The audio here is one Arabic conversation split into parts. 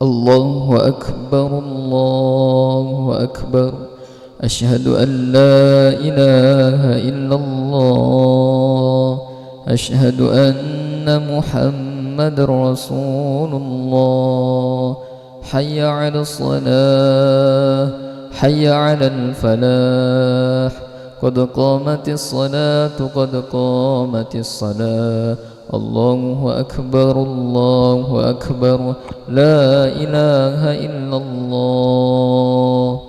الله أكبر الله أكبر. أشهد أن لا إله إلا الله. أشهد أن محمد رسول الله. حي على الصلاة حي على الفلاح. قد قامت الصلاة قد قامت الصلاة. الله أكبر الله أكبر. لا إله إلا الله.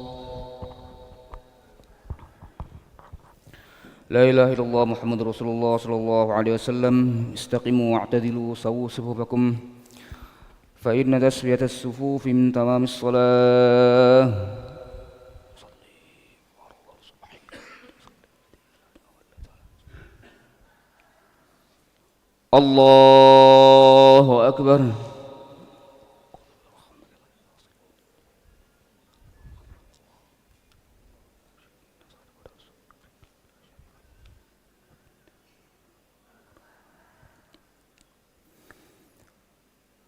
لا إله إلا الله محمد رسول الله صلى الله عليه وسلم. استقيموا واعتدلوا سووا صفوفكم فإن تسوية الصفوف من تمام الصلاة. الله أكبر.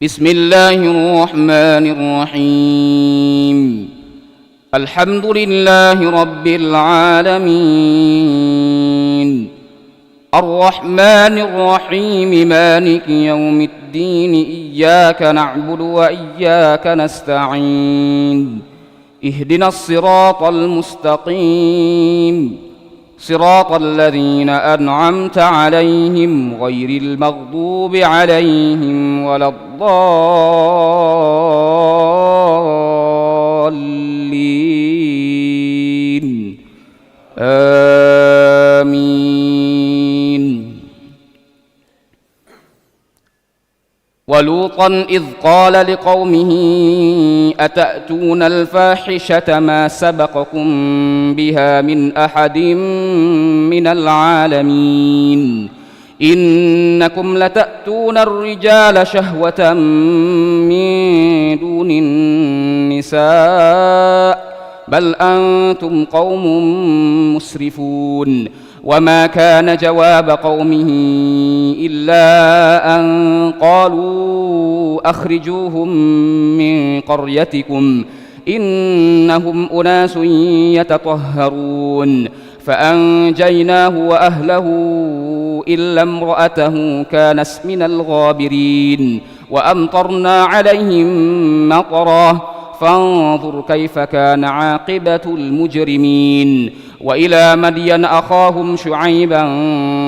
بسم الله الرحمن الرحيم. الحمد لله رب العالمين الرحمن الرحيم مالك يوم الدين. إياك نعبد وإياك نستعين. اهدنا الصراط المستقيم صراط الذين أنعمت عليهم غير المغضوب عليهم ولا الضالين. آمين. ولوطا إذ قال لقومه أتأتون الفاحشة ما سبقكم بها من أحد من العالمين إنكم لتأتون الرجال شهوة من دون النساء بل أنتم قوم مسرفون. وما كان جواب قومه إلا أن قالوا أخرجوهم من قريتكم إنهم أناس يتطهرون. فأنجيناه وأهله إلا امرأته كانت من الغابرين. وأمطرنا عليهم مطرا فانظر كيف كان عاقبة المجرمين. وإلى مدين أخاهم شعيبا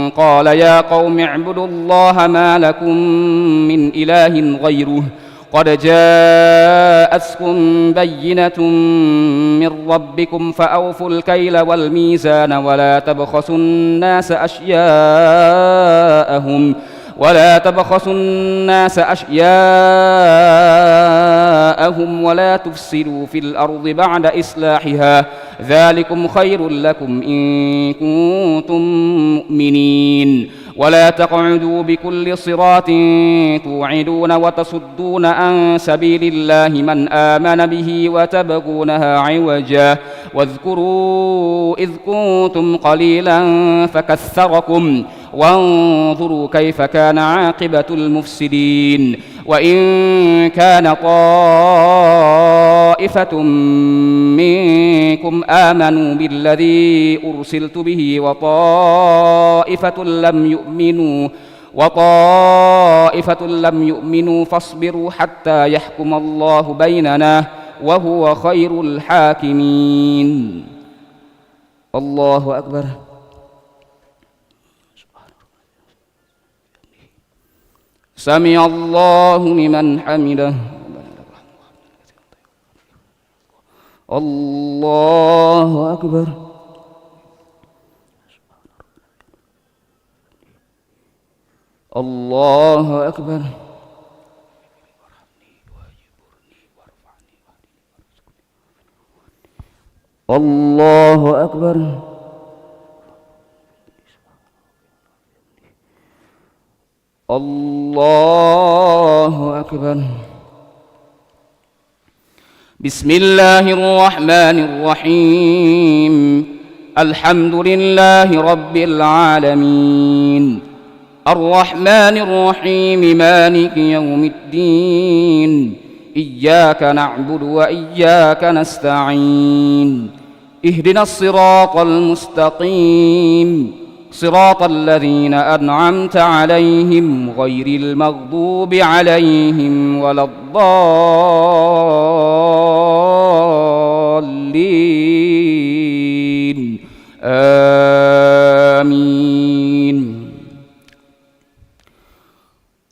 قال يا قوم اعبدوا الله ما لكم من إله غيره قد جاءتكم بينة من ربكم فأوفوا الكيل والميزان ولا تبخسوا الناس أشياءهم ولا تفسدوا في الأرض بعد إصلاحها ذلكم خير لكم إن كنتم مؤمنين. ولا تقعدوا بكل صراط توعدون وتصدون عن سبيل الله من آمن به وتبغونها عوجا. واذكروا إذ كنتم قليلا فكثركم وانظروا كيف كان عاقبة المفسدين. وإن كان طائفة منكم آمنوا بالذي أرسلت به وطائفة لم يؤمنوا فاصبروا حتى يحكم الله بيننا وهو خير الحاكمين. الله أكبر. سمع الله لمن حمده. الله أكبر. الله أكبر. الله أكبر. الله أكبر. بسم الله الرحمن الرحيم. الحمد لله رب العالمين الرحمن الرحيم مالك يوم الدين إياك نعبد وإياك نستعين اهدنا الصراط المستقيم صراط الذين أنعمت عليهم غير المغضوب عليهم ولا الضالين آمين.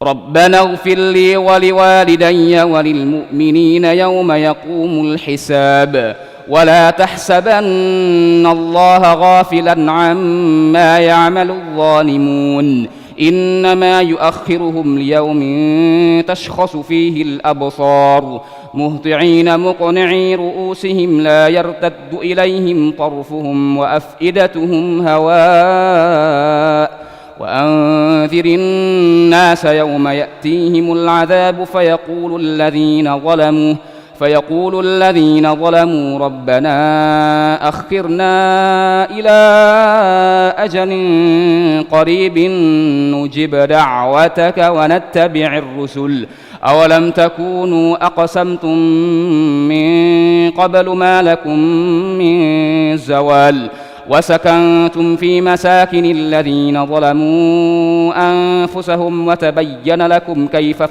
ربنا اغفر لي ولوالدي وللمؤمنين يوم يقوم الحساب ولا تحسبن الله غافلا عما يعمل الظالمون إنما يؤخرهم ليوم تشخص فيه الأبصار مهطعين مقنعي رؤوسهم لا يرتد إليهم طرفهم وأفئدتهم هواء وأنذر الناس يوم يأتيهم العذاب فيقول الذين ظلموا ربنا أخرنا إلى أجل قريب نجب دعوتك ونتبع الرسل أولم تكونوا أقسمتم من قبل ما لكم من زوال وسكنتم في مساكن الذين ظلموا أنفسهم وتبين لكم كيف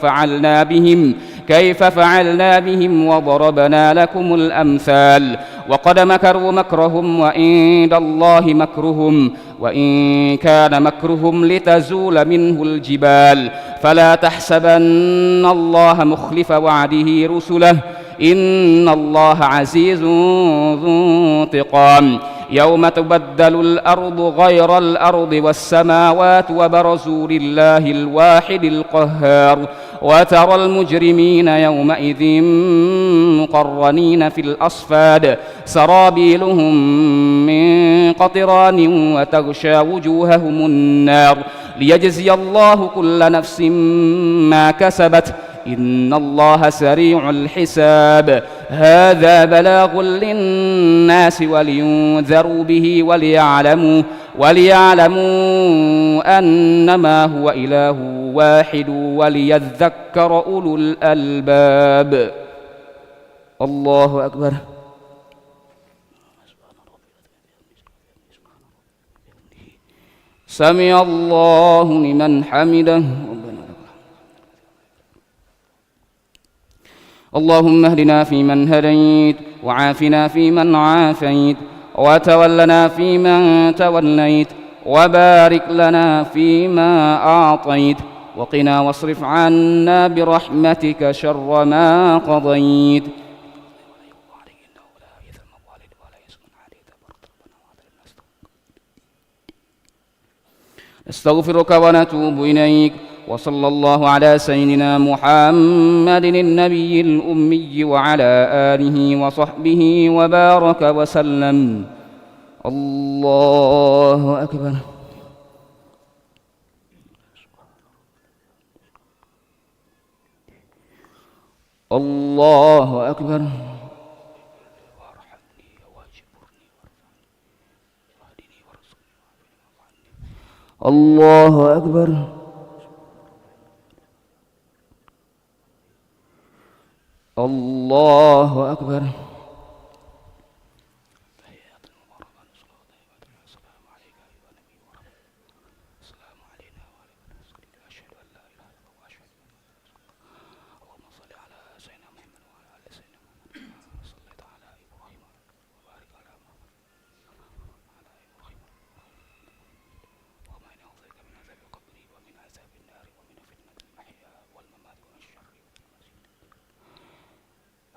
فعلنا بهم وضربنا لكم الأمثال وقد مكروا مكرهم وعند الله مكرهم وإن كان مكرهم لتزول منه الجبال فلا تحسبن الله مخلف وعده رسله إن الله عزيز ذو انتقام يوم تبدل الأرض غير الأرض والسماوات وبرزوا لله الواحد القهار وترى المجرمين يومئذ مقرنين في الأصفاد سرابيلهم من قطران وتغشى وجوههم النار ليجزي الله كل نفس ما كسبت إن الله سريع الحساب هذا بلاغ للناس ولينذروا به وليعلموا أنما هو إله واحد وليذكر أولو الألباب. الله أكبر. سمع الله لمن حمده. اللهم اهدنا فيمن هديت وعافنا فيمن عافيت وتولنا فيمن توليت وبارك لنا فيما أعطيت وقنا واصرف عنا برحمتك شر ما قضيت. نستغفرك ونتوب إليك وصلى الله على سيدنا محمد النبي الأمي وعلى آله وصحبه وبارك وسلم. الله أكبر. الله أكبر. الله أكبر. الله أكبر.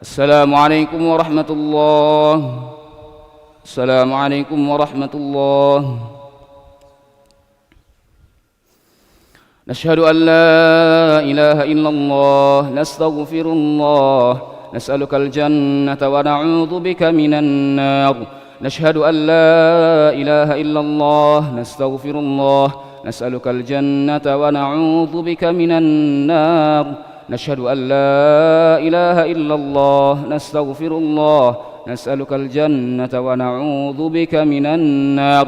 السلام عليكم ورحمة الله. السلام عليكم ورحمة الله. نشهد أن لا إله إلا الله. نستغفر الله. نسألك الجنة ونعوذ بك من النار. نشهد أن لا إله إلا الله. نستغفر الله. نسألك الجنة ونعوذ بك من النار. نشهد أن لا إله إلا الله. نستغفر الله. نسألك الجنة ونعوذ بك من النار.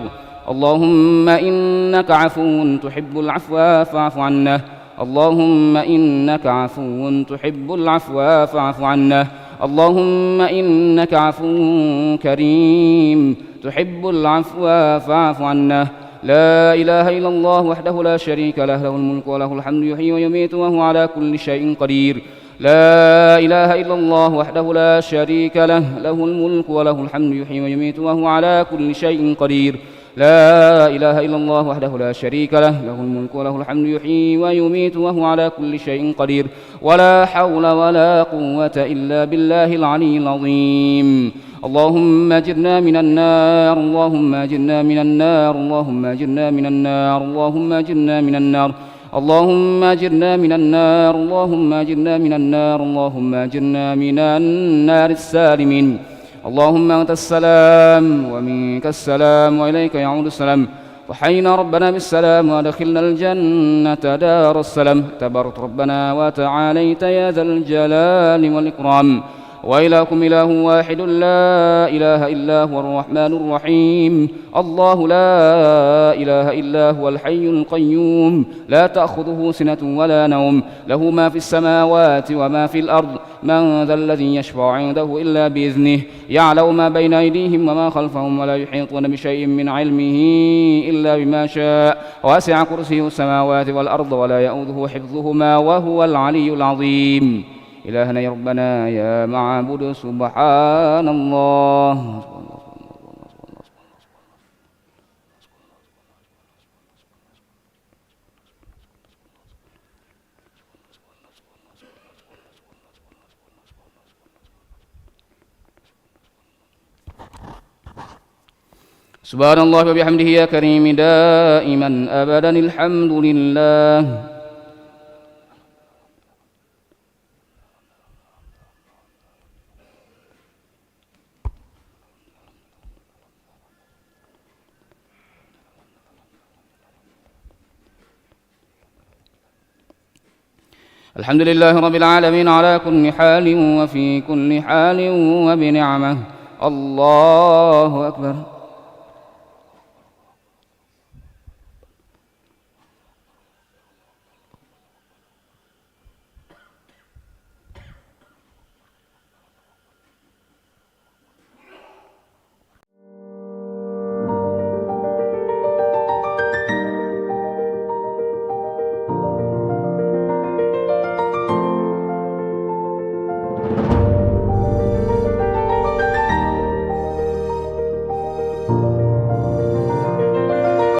اللهم إنك عفو تحب العفو فاعف عنا. اللهم إنك عفو تحب العفو فاعف عنا. اللهم إنك عفو كريم تحب العفو فاعف عنا. لا إله إلا الله وحده لا شريك له، له الملك وله الحمد يحيي ويميت وهو على كل شيء قدير. لا إله إلا الله وحده لا شريك له، له الملك وله الحمد يحيي ويميت وهو على كل شيء قدير. لا إله إلا الله وحده لا شريك له، له الملك وله الحمد يحيي ويميت وهو على كل شيء قدير. ولا حول ولا قوة إلا بالله العلي العظيم. اللهم اجرنا من النار، اللهم اجرنا من النار، اللهم اجرنا من النار، اللهم اجرنا من النار، اللهم اجرنا من النار، اللهم اجرنا من النار، اللهم اجرنا من النار السالمين. اللهم أنت السلام ومنك السلام وإليك يعود السلام. وحينا ربنا بالسلام وادخلنا الجنة دار السلام. تبارك ربنا وتعاليت يا ذا الجلال والإكرام. وإلهكم إله واحد لا إله إلا هو الرحمن الرحيم. الله لا إله إلا هو الحي القيوم، لا تأخذه سنة ولا نوم، له ما في السماوات وما في الأرض. من ذا الذي يشفع عنده إلا بإذنه، يعلم ما بين أيديهم وما خلفهم، ولا يحيطون بشيء من علمه إلا بما شاء. واسع كرسيه السماوات والأرض ولا يؤوده حفظهما وهو العلي العظيم. إلهنا يا ربنا يا معبود سبحان الله. سبحان الله وبحمده يا كريم دائما أبدا الحمد لله. الحمد لله رب العالمين على كل حال وفي كل حال وبنعمة. الله أكبر.